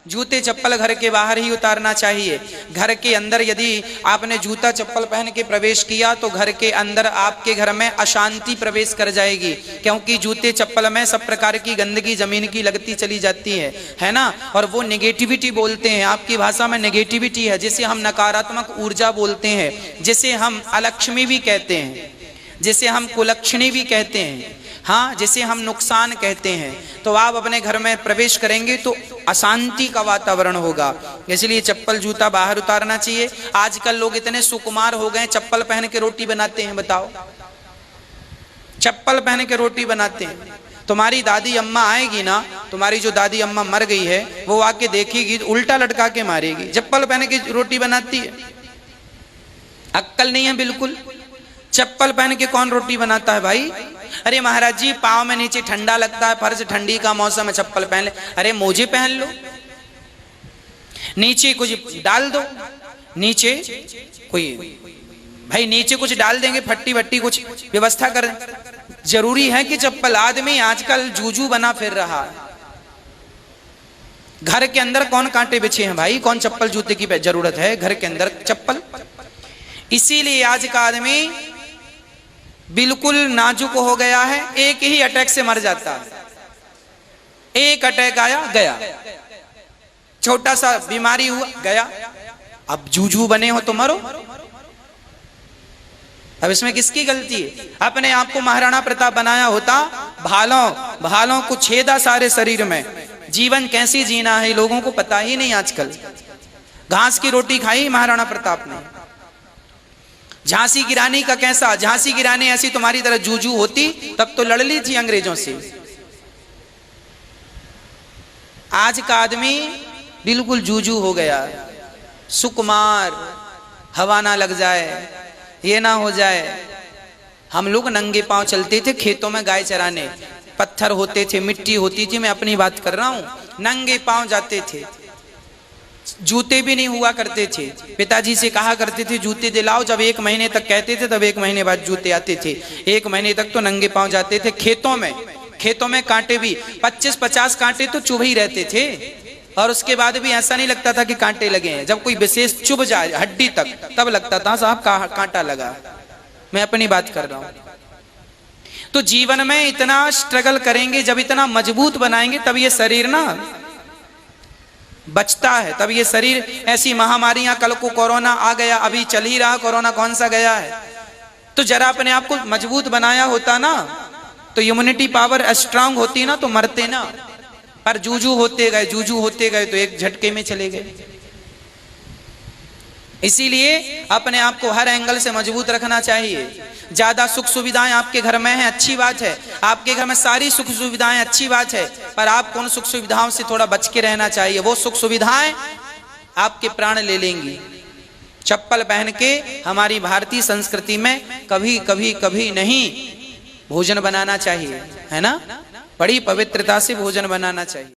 जूते चप्पल घर के बाहर ही उतारना चाहिए। घर के अंदर यदि आपने जूता चप्पल पहन के प्रवेश किया तो घर के अंदर आपके घर में अशांति प्रवेश कर जाएगी, क्योंकि जूते चप्पल में सब प्रकार की गंदगी जमीन की लगती चली जाती है ना। और वो नेगेटिविटी बोलते हैं, आपकी भाषा में नेगेटिविटी है, जिसे हम नकारात्मक ऊर्जा बोलते हैं, जिसे हम अलक्ष्मी भी कहते हैं, जिसे हम कुलक्षणी भी कहते हैं, हाँ, जिसे हम नुकसान कहते हैं। तो आप अपने घर में प्रवेश करेंगे तो अशांति का वातावरण होगा, इसलिए चप्पल जूता बाहर उतारना चाहिए। आजकल लोग इतने सुकुमार हो गए, चप्पल पहन के रोटी बनाते हैं। बताओ, चप्पल पहन के रोटी बनाते हैं। तुम्हारी दादी अम्मा आएगी ना, तुम्हारी जो दादी अम्मा मर गई है, वो आके देखेगी उल्टा लटका के मारेगी। चप्पल पहन के रोटी बनाती है, अक्ल नहीं है बिल्कुल। चप्पल पहन के कौन रोटी बनाता है भाई? अरे महाराज जी, पाँव में नीचे ठंडा लगता है, फर्श ठंडी का मौसम है, चप्पल पहन ले। अरे मोजे पहन लो, नीचे कुछ डाल दो, नीचे कोई भाई नीचे कुछ डाल देंगे, फट्टी वट्टी कुछ व्यवस्था कर। जरूरी है कि चप्पल, आदमी आजकल जूजू बना फिर रहा है। घर के अंदर कौन कांटे बिछे हैं भाई? कौन चप्पल जूते की जरूरत है? घर के अंदर चप्पल। इसीलिए आज का आदमी बिल्कुल नाजुक हो गया है, एक ही अटैक से मर जाता है। एक अटैक आया गया, छोटा सा बीमारी हुआ गया। अब जूजू बने हो तो मरो। अब इसमें किसकी गलती है? अपने आप को महाराणा प्रताप बनाया होता, भालों को छेदा सारे शरीर में। जीवन कैसी जीना है लोगों को पता ही नहीं आजकल। घास की रोटी खाई महाराणा प्रताप ने। झांसी की रानी का कैसा? झांसी की रानी ऐसी तुम्हारी तरह जूजू होती तब तो लड़ ली थी अंग्रेजों से। आज का आदमी बिल्कुल जूजू हो गया, सुकुमार, हवा ना लग जाए, ये ना हो जाए। हम लोग नंगे पांव चलते थे खेतों में गाय चराने, पत्थर होते थे, मिट्टी होती थी, मैं अपनी बात कर रहा हूं। नंगे पांव जाते थे, जूते भी नहीं हुआ करते थे। पिताजी से कहा करते थे जूते दिलाओ, जब 1 महीने तक कहते थे तब 1 महीने बाद जूते आते थे। 1 महीने तक तो नंगे पांव जाते थे खेतों में कांटे भी 25-50 कांटे तो चुभ ही रहते थे, और उसके बाद भी ऐसा नहीं लगता था कि कांटे लगे हैं। जब कोई विशेष चुभ जाए हड्डी तक, तब लगता था साहब कांटा लगा। मैं अपनी बात कर रहा हूं। तो जीवन में इतना स्ट्रगल करेंगे, जब इतना मजबूत बनाएंगे तब ये शरीर ना बचता है। तब ये शरीर, ऐसी महामारियां, कल को कोरोना आ गया, अभी चल ही रहा कोरोना, कौन सा गया है। तो जरा अपने आप को मजबूत बनाया होता ना, तो इम्यूनिटी पावर स्ट्रांग होती ना, तो मरते ना। पर जूजू होते गए तो एक झटके में चले गए। इसीलिए अपने आप को हर एंगल से मजबूत रखना चाहिए। ज्यादा सुख सुविधाएं आपके घर में हैं, अच्छी बात है, आपके घर में सारी सुख सुविधाएं अच्छी बात है, पर आपको उन सुख सुविधाओं से थोड़ा बच के रहना चाहिए। वो सुख सुविधाएं आपके प्राण ले लेंगी। चप्पल पहन के हमारी भारतीय संस्कृति में कभी नहीं भोजन बनाना चाहिए, है ना। बड़ी पवित्रता से भोजन बनाना चाहिए।